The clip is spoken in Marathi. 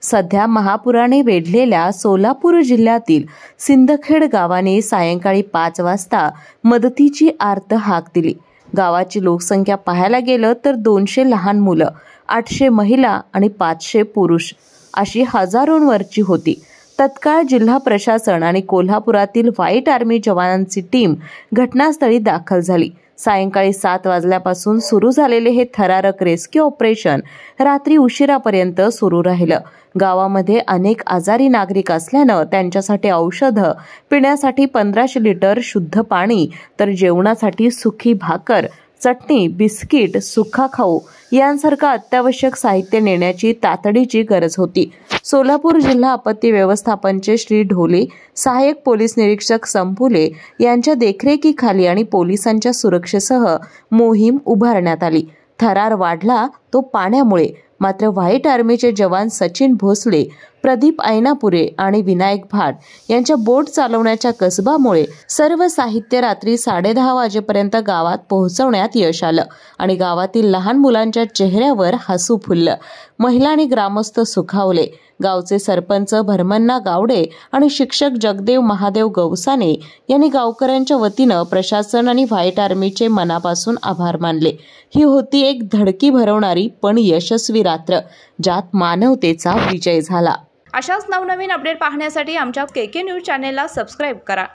सध्या महापुराने वेढलेल्या सोलापूर जिल्ह्यातील सिंदखेड गावाने सायंकाळी 5 वाजता मदतीची आर्त हाक दिली। गावाची लोकसंख्या पाहायला गेलं तर 200 लहान मुलं, 800 महिला आणि 500 पुरुष अशी हजारोंवरची होती। तत्काळ जिल्हा प्रशासन आणि कोल्हापुरातील व्हाईट आर्मी जवानांची टीम घटनास्थळी दाखल झाली। सायंकाळी 7 वाजल्यापासून सुरू झालेले हे थरारक रेस्क्यू ऑपरेशन रात्री उशिरापर्यंत सुरू राहिलं। गावामध्ये अनेक आजारी नागरिक असल्यानं त्यांच्यासाठी औषधं, पिण्यासाठी 1500 लिटर शुद्ध पाणी तर जेवणासाठी सुकी भाकर, चटणी, बिस्किट, सुखा खाऊ यांसारखं अत्यावश्यक साहित्य नेण्याची तातडीची गरज होती। सोलापूर जिल्हा आपत्ती व्यवस्थापनचे श्री ढोले, सहाय्यक पोलीस निरीक्षक संपुले यांच्या देखरेखीखाली आणि पोलिसांच्या सुरक्षेसह मोहीम उभारण्यात आली। थरार वाढला तो पाण्यामुळे, मात्र व्हाईट आर्मीचे जवान सचिन भोसले, प्रदीप ऐनापुरे आणि विनायक भाट यांच्या बोट चालवण्याच्या कसबामुळे सर्व साहित्य रात्री 10:30 वाजेपर्यंत गावात पोहोचवण्यात यश आलं आणि गावातील लहान मुलांच्या चेहऱ्यावर हसू फुललं। महिला आणि ग्रामस्थ सुखावले। गावचे सरपंच भरमन्ना गावडे आणि शिक्षक जगदेव महादेव गवसाने यांनी गावकऱ्यांच्या वतीनं प्रशासन आणि व्हाईट आर्मीचे मनापासून आभार मानले। ही होती एक धडकी भरवणारी पण यशस्वी रात्र, ज्यात मानवतेचा विजय झाला। अशाच नवनवीन अपडेट पाहण्यासाठी आमच्या KK न्यूज चॅनेलला सबस्क्राइब करा।